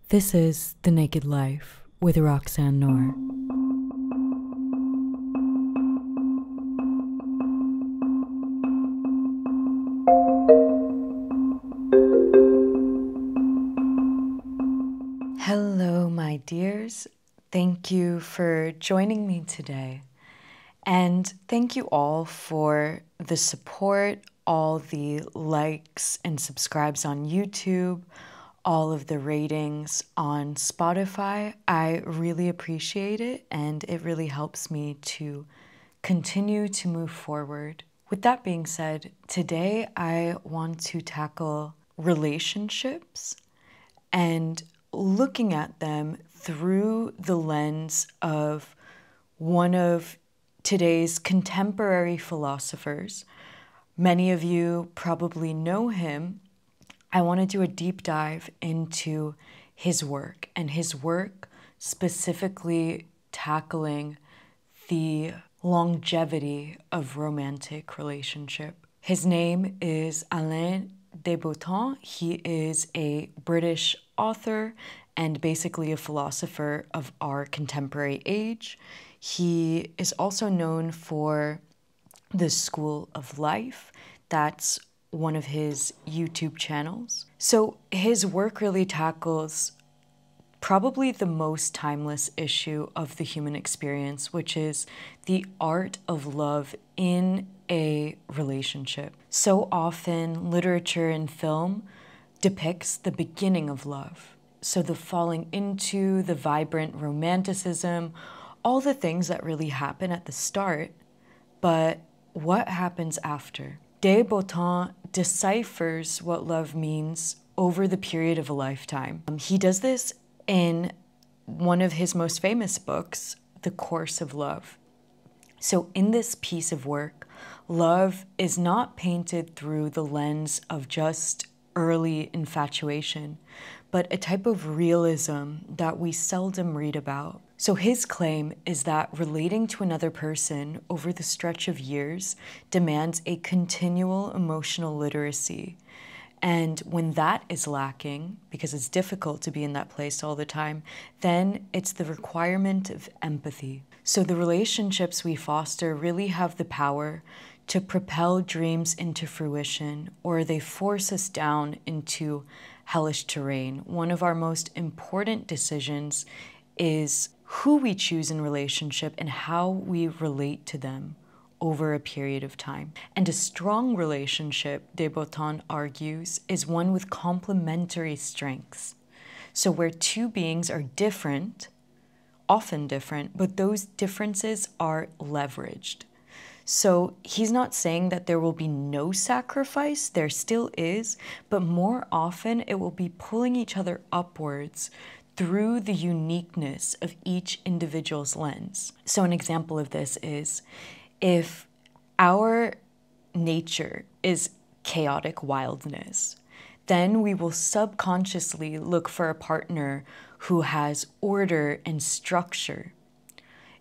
This is The Naked Life with Roxanne Noor. Hello, my dears. Thank you for joining me today. And thank you all for the support, all the likes and subscribes on YouTube, all of the ratings on Spotify. I really appreciate it, and it really helps me to continue to move forward. With that being said, today I want to tackle relationships and looking at them through the lens of one of today's contemporary philosophers. Many of you probably know him. I want to do a deep dive into his work, and his work specifically tackling the longevity of romantic relationship. His name is Alain de Botton. He is a British author and basically a philosopher of our contemporary age. He is also known for the School of Life. That's one of his YouTube channels. So his work really tackles probably the most timeless issue of the human experience, which is the art of love in a relationship. So often, literature and film depicts the beginning of love. So the falling into, the vibrant romanticism, all the things that really happen at the start, but what happens after? De Botton deciphers what love means over the period of a lifetime. He does this in one of his most famous books, The Couse of Love. So in this piece of work, love is not painted through the lens of just early infatuation, but a type of realism that we seldom read about. So his claim is that relating to another person over the stretch of years demands a continual emotional literacy. And when that is lacking, because it's difficult to be in that place all the time, then it's the requirement of empathy. So the relationships we foster really have the power to propel dreams into fruition, or they force us down into hellish terrain. One of our most important decisions is who we choose in relationship and how we relate to them over a period of time. And a strong relationship, de Botton argues, is one with complementary strengths. So where two beings are different, often different, but those differences are leveraged. So he's not saying that there will be no sacrifice, there still is, but more often it will be pulling each other upwards through the uniqueness of each individual's lens. So an example of this is, if our nature is chaotic wildness, then we will subconsciously look for a partner who has order and structure.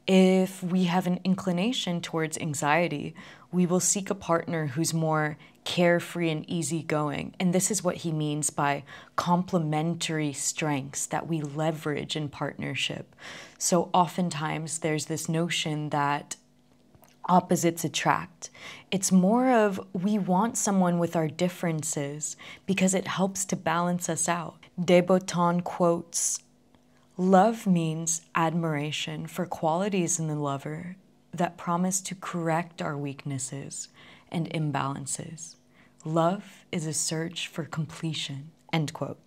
If we have an inclination towards anxiety, we will seek a partner who's more carefree and easygoing. And this is what he means by complementary strengths that we leverage in partnership. So oftentimes there's this notion that opposites attract. It's more of we want someone with our differences because it helps to balance us out. De Botton quotes, "Love means admiration for qualities in the lover that promise to correct our weaknesses and imbalances. Love is a search for completion," end quote.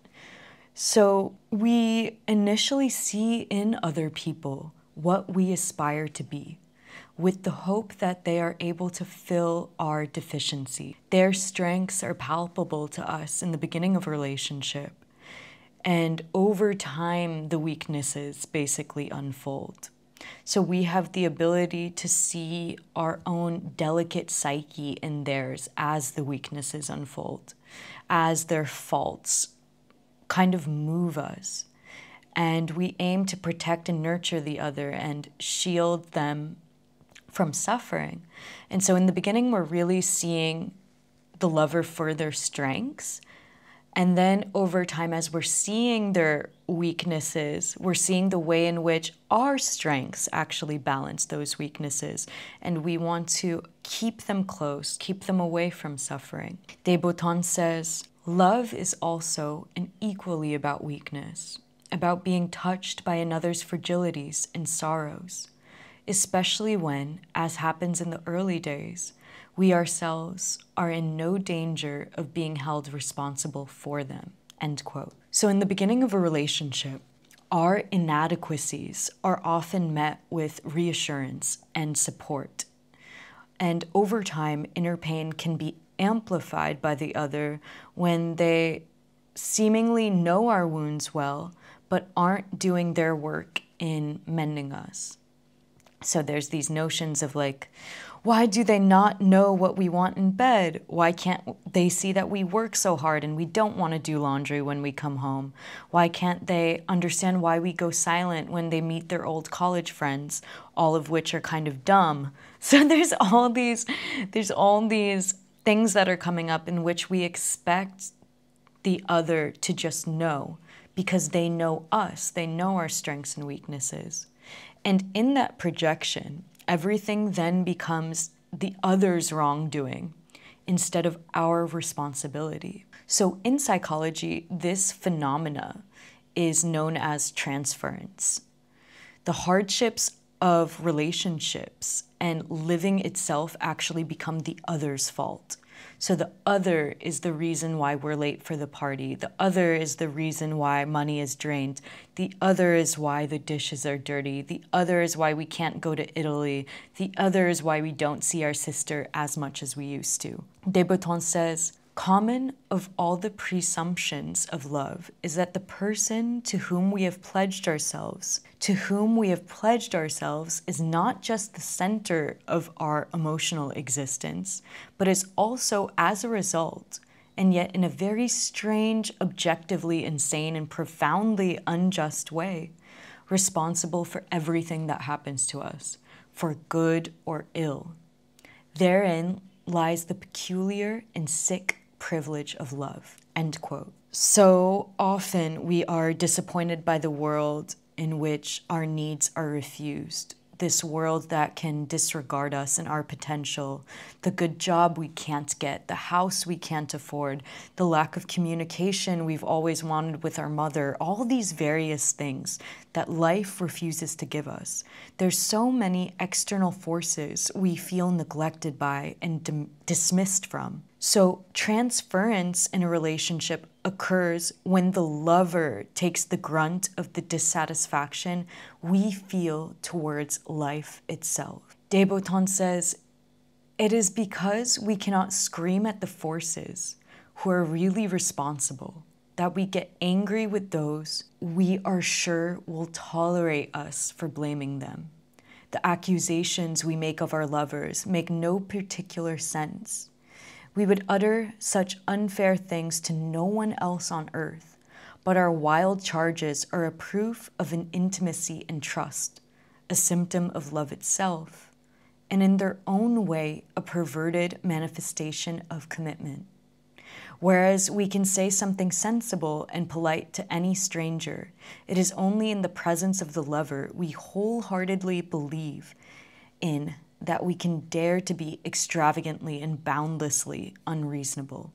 So we initially see in other people what we aspire to be, with the hope that they are able to fill our deficiency. Their strengths are palpable to us in the beginning of a relationship. And over time, the weaknesses basically unfold. So we have the ability to see our own delicate psyche in theirs as the weaknesses unfold, as their faults kind of move us. And we aim to protect and nurture the other and shield them from suffering. And so in the beginning, we're really seeing the lover for their strengths. And then over time, as we're seeing their weaknesses, we're seeing the way in which our strengths actually balance those weaknesses. And we want to keep them close, keep them away from suffering. De Botton says, love is also and equally about weakness, about being touched by another's fragilities and sorrows, especially when, as happens in the early days, we ourselves are in no danger of being held responsible for them, end quote. So in the beginning of a relationship, our inadequacies are often met with reassurance and support. And over time, inner pain can be amplified by the other when they seemingly know our wounds well, but aren't doing their work in mending us. So there's these notions of like, why do they not know what we want in bed? Why can't they see that we work so hard and we don't want to do laundry when we come home? Why can't they understand why we go silent when they meet their old college friends, all of which are kind of dumb? So there's all these things that are coming up in which we expect the other to just know because they know us, they know our strengths and weaknesses. And in that projection, everything then becomes the other's wrongdoing instead of our responsibility. So in psychology, this phenomena is known as transference. The hardships of relationships and living itself actually become the other's fault. So the other is the reason why we're late for the party. The other is the reason why money is drained. The other is why the dishes are dirty. The other is why we can't go to Italy. The other is why we don't see our sister as much as we used to. De Botton says, common of all the presumptions of love is that the person to whom we have pledged ourselves is not just the center of our emotional existence, but is also, as a result, and yet in a very strange, objectively insane, and profoundly unjust way, responsible for everything that happens to us, for good or ill. Therein lies the peculiar and sick privilege of love, end quote. So often we are disappointed by the world in which our needs are refused. This world that can disregard us and our potential, the good job we can't get, the house we can't afford, the lack of communication we've always wanted with our mother, all these various things that life refuses to give us. There's so many external forces we feel neglected by and dismissed from. So transference in a relationship occurs when the lover takes the grunt of the dissatisfaction we feel towards life itself. De Botton says, it is because we cannot scream at the forces who are really responsible that we get angry with those we are sure will tolerate us for blaming them. The accusations we make of our lovers make no particular sense. We would utter such unfair things to no one else on earth, but our wild charges are a proof of an intimacy and trust, a symptom of love itself, and in their own way a perverted manifestation of commitment. Whereas we can say something sensible and polite to any stranger, it is only in the presence of the lover we wholeheartedly believe in that we can dare to be extravagantly and boundlessly unreasonable,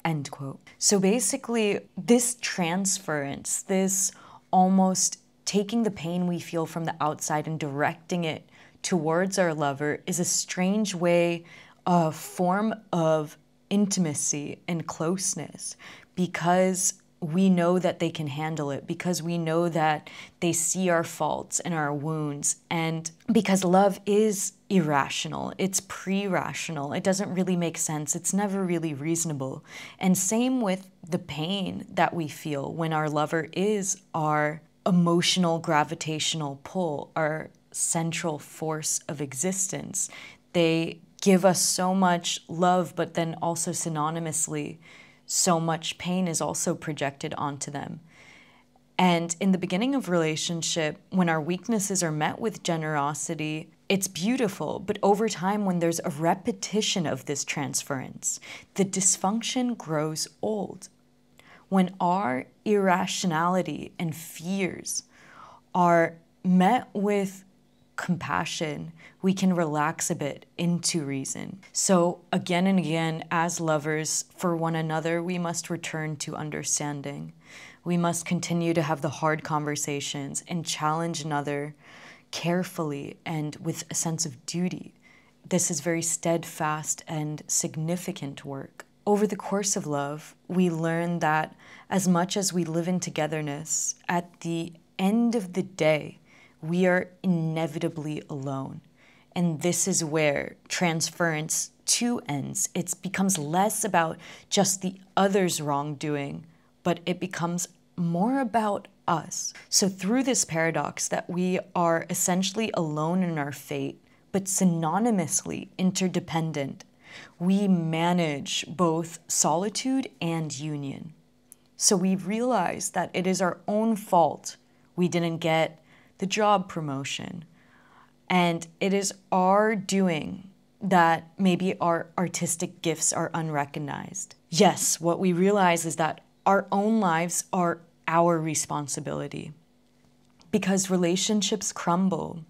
end quote. So basically, this transference, this almost taking the pain we feel from the outside and directing it towards our lover is a strange way, a form of intimacy and closeness, because we know that they can handle it, because we know that they see our faults and our wounds, and because love is irrational, it's pre-rational, it doesn't really make sense, it's never really reasonable. And same with the pain that we feel when our lover is our emotional gravitational pull, our central force of existence. They give us so much love, but then also synonymously so much pain is also projected onto them. And in the beginning of relationship, when our weaknesses are met with generosity, it's beautiful. But over time, when there's a repetition of this transference, the dysfunction grows old. When our irrationality and fears are met with compassion, we can relax a bit into reason. So again and again, as lovers for one another, we must return to understanding. We must continue to have the hard conversations and challenge another carefully and with a sense of duty. This is very steadfast and significant work. Over the course of love, we learn that as much as we live in togetherness, at the end of the day, we are inevitably alone. And this is where transference too ends. It becomes less about just the other's wrongdoing, but it becomes more about us. So through this paradox that we are essentially alone in our fate, but synonymously interdependent, we manage both solitude and union. So we realize that it is our own fault we didn't get the job promotion. And it is our doing that maybe our artistic gifts are unrecognized. Yes, what we realize is that our own lives are our responsibility, because relationships crumble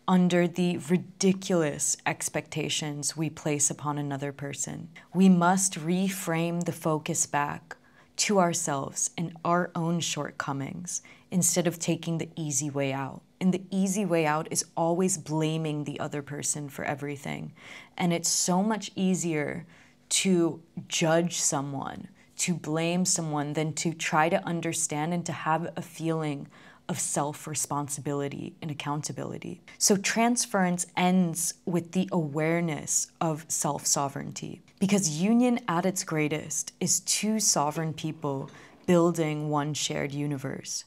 under the ridiculous expectations we place upon another person. We must reframe the focus back to ourselves and our own shortcomings instead of taking the easy way out. And the easy way out is always blaming the other person for everything. And it's so much easier to judge someone, to blame someone, than to try to understand and to have a feeling of self-responsibility and accountability. So transference ends with the awareness of self-sovereignty, because union at its greatest is two sovereign people building one shared universe.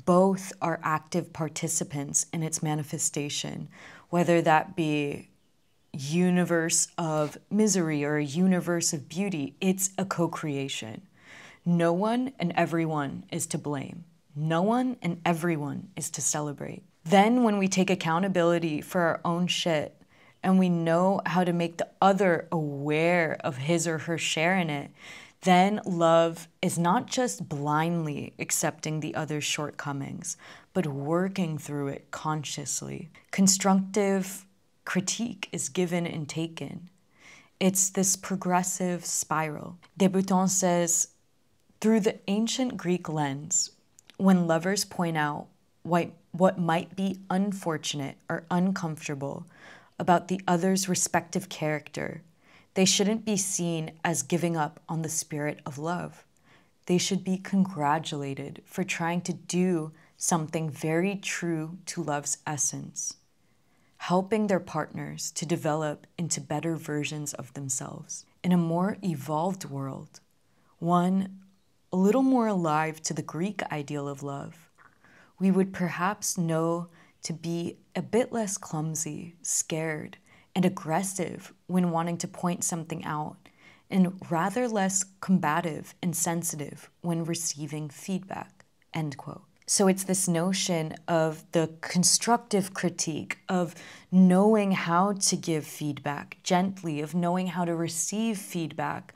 Both are active participants in its manifestation, whether that be universe of misery or a universe of beauty. It's a co-creation. No one and everyone is to blame. No one and everyone is to celebrate. Then when we take accountability for our own shit and we know how to make the other aware of his or her share in it, then love is not just blindly accepting the other's shortcomings, but working through it consciously. Constructive critique is given and taken. It's this progressive spiral. De Botton says, through the ancient Greek lens, when lovers point out what might be unfortunate or uncomfortable about the other's respective character, they shouldn't be seen as giving up on the spirit of love. They should be congratulated for trying to do something very true to love's essence, helping their partners to develop into better versions of themselves. In a more evolved world, one a little more alive to the Greek ideal of love, we would perhaps know to be a bit less clumsy, scared, and aggressive when wanting to point something out, and rather less combative and sensitive when receiving feedback, end quote. So it's this notion of the constructive critique, of knowing how to give feedback gently, of knowing how to receive feedback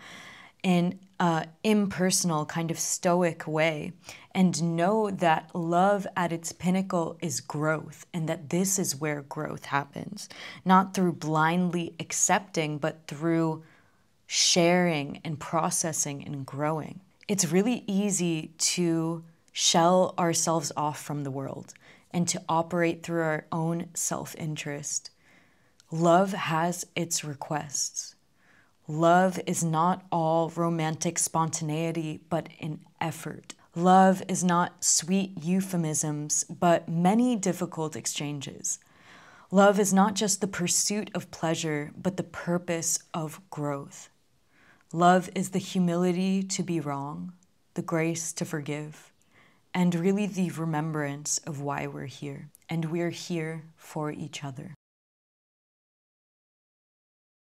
in an impersonal, kind of stoic way, and know that love at its pinnacle is growth, and that this is where growth happens, not through blindly accepting, but through sharing and processing and growing. It's really easy to shell ourselves off from the world and to operate through our own self-interest. Love has its requests. Love is not all romantic spontaneity, but an effort. Love is not sweet euphemisms, but many difficult exchanges. Love is not just the pursuit of pleasure, but the purpose of growth. Love is the humility to be wrong, the grace to forgive, and really the remembrance of why we're here. And we're here for each other.